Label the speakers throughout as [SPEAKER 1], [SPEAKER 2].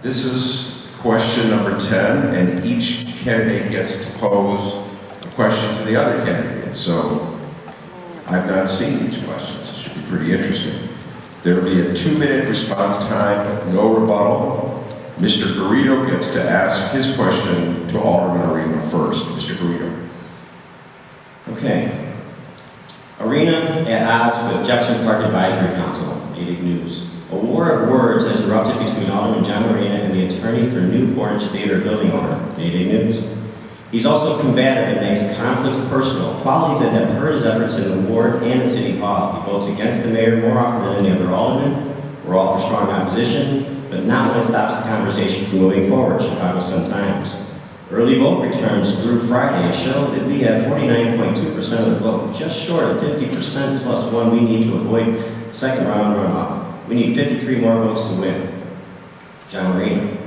[SPEAKER 1] This is question number 10, and each candidate gets to pose a question to the other candidate. So I've not seen these questions. It should be pretty interesting. There will be a 2-minute response time, but no rebuttal. Mr. Garrido gets to ask his question to Alderman Arena first. Mr. Garrido.
[SPEAKER 2] Okay. Arena at odds with Jefferson Park Advisory Council, Natick News. A war of words has erupted between Alderman John Arena and the attorney for New Portage Theater building owner, Natick News. He's also combative and makes conflicts personal, qualities that have hurt his efforts in the ward and at City Hall. He votes against the mayor more often than any other alderman. We're all for strong opposition, but not when it stops the conversation from moving forward, Chicago Sun-Times. Early vote returns through Friday show that we have 49.2% of the vote, just short of 50% plus one we need to avoid second round runoff. We need 53 more votes to win. John Arena.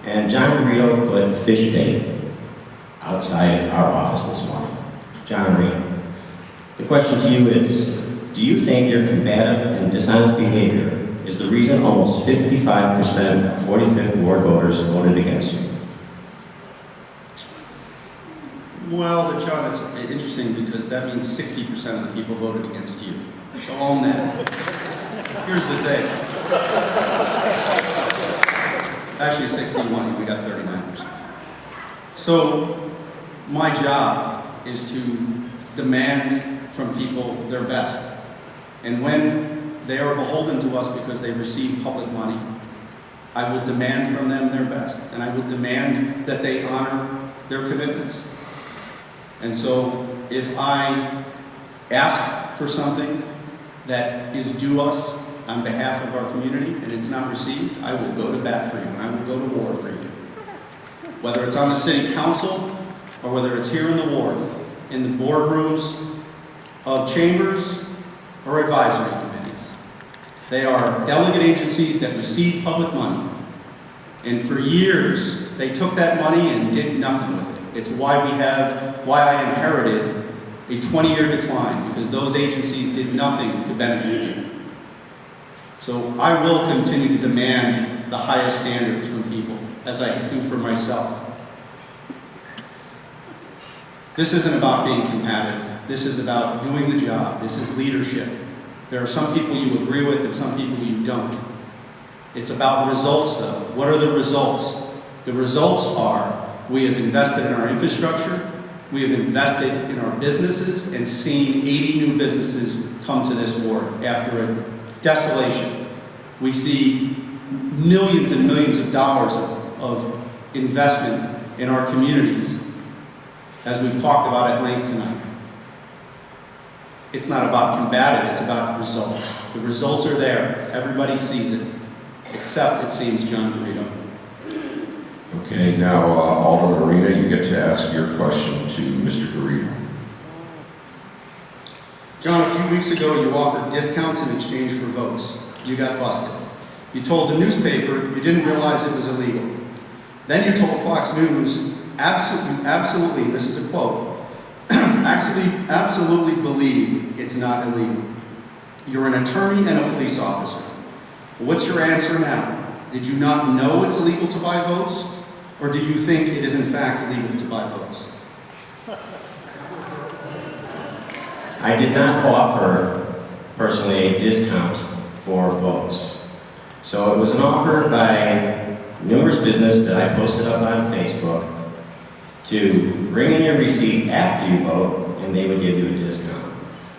[SPEAKER 2] And John Garrido put fish bait outside our office this morning. John Arena. The question to you is, do you think your combative and dishonest behavior is the reason almost 55% of 45th Ward voters voted against you?
[SPEAKER 3] Well, John, it's interesting because that means 60% of the people voted against you. So own that. Here's the thing. Actually 61, we got 39%. So my job is to demand from people their best. And when they are beholden to us because they receive public money, I will demand from them their best. And I will demand that they honor their commitments. And so if I ask for something that is due us on behalf of our community and it's not received, I will go to bat for you and I will go to war for you. Whether it's on the city council or whether it's here in the ward, in the boardrooms of chambers or advisory committees. They are delegate agencies that receive public money. And for years, they took that money and did nothing with it. It's why I inherited a 20-year decline, because those agencies did nothing to benefit you. So I will continue to demand the highest standards from people, as I do for myself. This isn't about being combative. This is about doing the job. This is leadership. There are some people you agree with and some people you don't. It's about results, though. What are the results? The results are we have invested in our infrastructure, we have invested in our businesses, and seen 80 new businesses come to this ward after a desolation. We see millions and millions of dollars of investment in our communities, as we've talked about at length tonight. It's not about combative, it's about results. The results are there. Everybody sees it, except, it seems, John Garrido.
[SPEAKER 1] Okay, now Alderman Arena, you get to ask your question to Mr. Garrido.
[SPEAKER 3] John, a few weeks ago you offered discounts in exchange for votes. You got busted. You told the newspaper you didn't realize it was illegal. Then you told Fox News, absolutely, and this is a quote, absolutely believe it's not illegal. You're an attorney and a police officer. What's your answer now? Did you not know it's illegal to buy votes? Or do you think it is in fact legal to buy votes?
[SPEAKER 2] I did not offer, personally, a discount for votes. So it was an offer by numerous businesses that I posted up on Facebook to bring in your receipt after you vote, and they would give you a discount.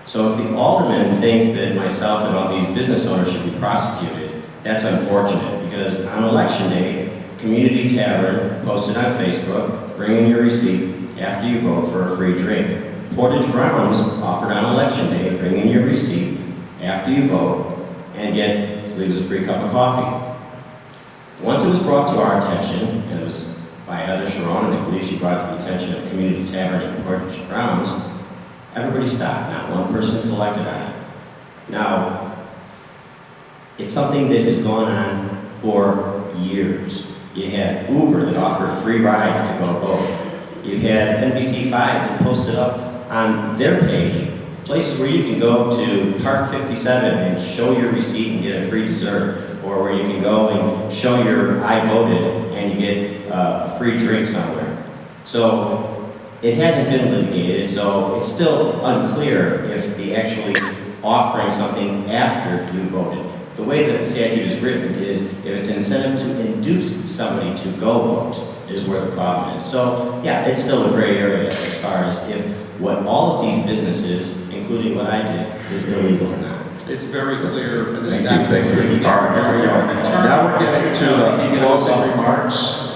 [SPEAKER 2] So if the alderman thinks that myself and all these business owners should be prosecuted, that's unfortunate, because on election day, Community Tavern posted on Facebook, bring in your receipt after you vote for a free drink. Portage Grounds offered on election day, bring in your receipt after you vote and get, I believe it was a free cup of coffee. Once it was brought to our attention, and it was by Heather Sharon, and I believe she brought it to the attention of Community Tavern and Portage Grounds, everybody stopped. Not one person collected on it. Now, it's something that has gone on for years. You had Uber that offered free rides to go vote. You had NBC5 that posted up on their page places where you can go to Park 57 and show your receipt and get a free dessert, or where you can go and show your I voted and you get a free drink somewhere. So it hasn't been litigated, so it's still unclear if the actually offering something after you voted. The way that the statute is written is if it's an incentive to induce somebody to go vote is where the problem is. So yeah, it's still a gray area as far as if what all of these businesses, including what I did, is illegal or not.
[SPEAKER 3] It's very clear in the
[SPEAKER 1] Thank you,
[SPEAKER 3] statute.
[SPEAKER 1] thank you. All right, here we go. Now we're getting to closing remarks.